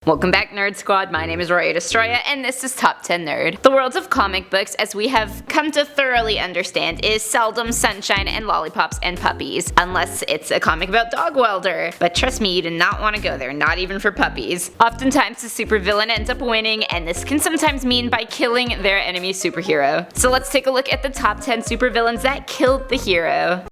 Welcome back, Nerd Squad. My name is Roya Destroya, and this is Top 10 Nerd. The world of comic books, as we have come to thoroughly understand, is seldom sunshine and lollipops and puppies, unless it's a comic about Dog Welder. But trust me, you do not want to go there, not even for puppies. Oftentimes, the supervillain ends up winning, and this can sometimes mean by killing their enemy superhero. So let's take a look at the top 10 supervillains that killed the hero.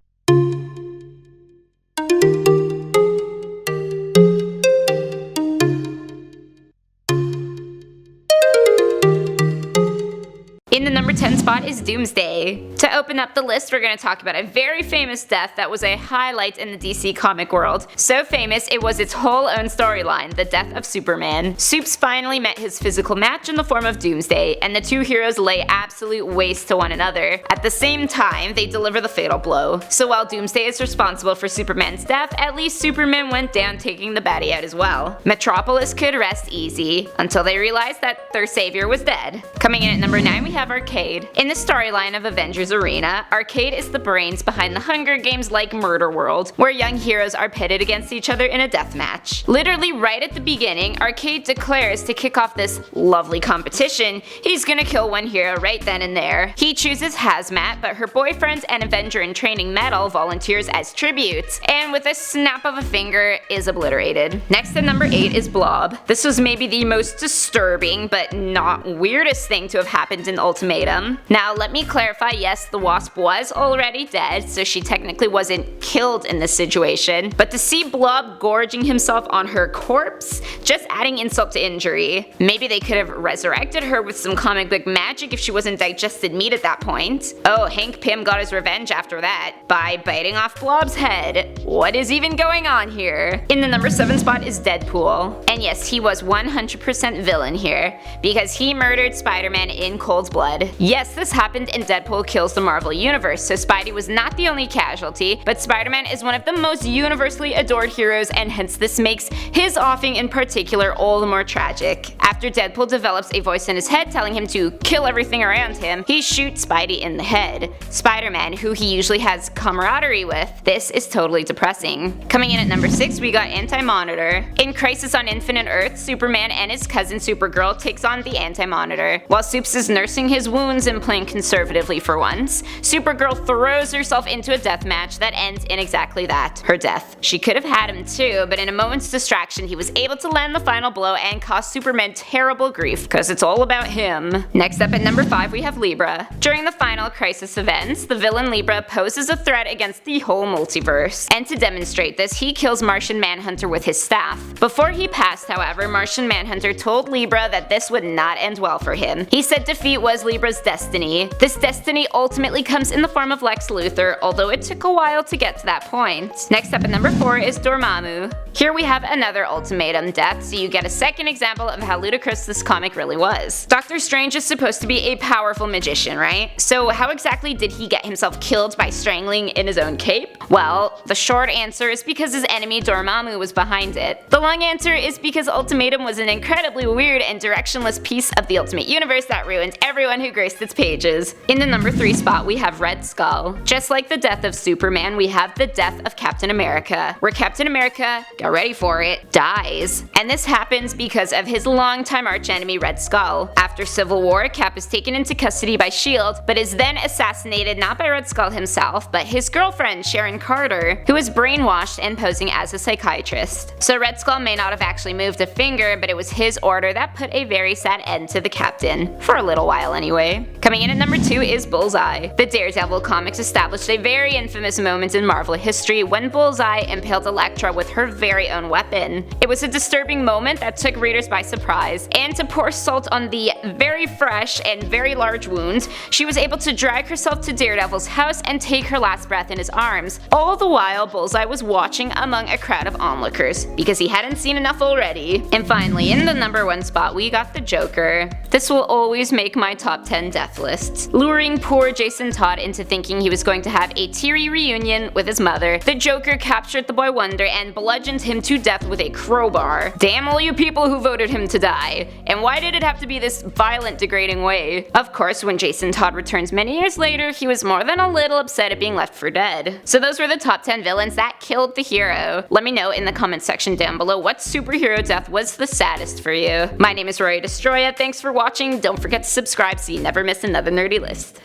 In the number 10 spot is Doomsday. To open up the list, we're going to talk about a very famous death that was a highlight in the DC comic world. So famous, it was its whole own storyline, the death of Superman. Supes finally met his physical match in the form of Doomsday, and the two heroes lay absolute waste to one another. At the same time, they deliver the fatal blow. So while Doomsday is responsible for Superman's death, at least Superman went down taking the baddie out as well. Metropolis could rest easy, until they realized that their savior was dead. Coming in at number 9, we have Arcade. In the storyline of Avengers Arena, Arcade is the brains behind the Hunger Games-like murder world, where young heroes are pitted against each other in a deathmatch. Literally right at the beginning, Arcade declares to kick off this lovely competition, he's gonna kill one hero right then and there. He chooses Hazmat, but her boyfriend and Avenger in training Metal volunteers as tribute, and with a snap of a finger is obliterated. Next at number 8 is Blob. This was maybe the most disturbing, but not weirdest thing to have happened in Ultimatum. Now let me clarify, yes, the Wasp was already dead, so she technically wasn't killed in this situation, but to see Blob gorging himself on her corpse, just adding insult to injury. Maybe they could have resurrected her with some comic book magic if she wasn't digested meat at that point. Oh, Hank Pym got his revenge after that, by biting off Blob's head. What is even going on here? In the number 7 spot is Deadpool. And yes, he was 100% villain here, because he murdered Spider-Man in cold blood. Yes, this happened in Deadpool Kills the Marvel Universe, so Spidey was not the only casualty, but Spider-Man is one of the most universally adored heroes, and hence this makes his offing in particular all the more tragic. After Deadpool develops a voice in his head telling him to kill everything around him, he shoots Spidey in the head. Spider-Man, who he usually has camaraderie with, this is totally depressing. Coming in at number 6, we got Anti-Monitor. In Crisis on Infinite Earths, Superman and his cousin Supergirl takes on the Anti-Monitor. While Supes is nursing his wounds and playing conservatively for once, Supergirl throws herself into a deathmatch that ends in exactly that, her death. She could have had him too, but in a moment's distraction he was able to land the final blow and cause Superman terrible grief, cause it's all about him. Next up at number 5 we have Libra. During the final Crisis events, the villain Libra poses a threat against the whole multiverse, and to demonstrate this, he kills Martian Manhunter with his staff. Before he passed, however, Martian Manhunter told Libra that this would not end well for him. He said defeat was Libra's destiny. This destiny ultimately comes in the form of Lex Luthor, although it took a while to get to that point. Next up at number 4 is Dormammu. Here we have another Ultimatum death, so you get a second example of how ludicrous this comic really was. Doctor Strange is supposed to be a powerful magician, right? So how exactly did he get himself killed by strangling in his own cape? Well, the short answer is because his enemy Dormammu was behind it. The long answer is because Ultimatum was an incredibly weird and directionless piece of the Ultimate Universe that ruined everyone who graced its pages. In the number 3 spot we have Red Skull. Just like the death of Superman, we have the death of Captain America, where Captain America, get ready for it, dies. And this happens because of his longtime archenemy Red Skull. After Civil War, Cap is taken into custody by S.H.I.E.L.D., but is then assassinated not by Red Skull himself, but his girlfriend Sharon Carter, who is brainwashed and posing as a psychiatrist. So Red Skull may not have actually moved a finger, but it was his order that put a very sad end to the Captain, for a little while anyway. Coming in at number 2 is Bullseye. The Daredevil comics established a very infamous moment in Marvel history when Bullseye impaled Elektra with her very own weapon. It was a disturbing moment that took readers by surprise, and to pour salt on the very fresh and very large wound, she was able to drag herself to Daredevil's house and take her last breath in his arms. All the while, Bullseye was watching among a crowd of onlookers, because he hadn't seen enough already. And finally, in the number 1 spot, we got the Joker. This will always make my top 10 death lists. Luring poor Jason Todd into thinking he was going to have a teary reunion with his mother, the Joker captured the boy Wonder and bludgeoned bludgeoned him to death with a crowbar. Damn all you people who voted him to die. And why did it have to be this violent, degrading way? Of course, when Jason Todd returns many years later, he was more than a little upset at being left for dead. So those were the top 10 villains that killed the hero. Let me know in the comment section down below what superhero death was the saddest for you. My name is Rory Destroya, thanks for watching, don't forget to subscribe so you never miss another nerdy list.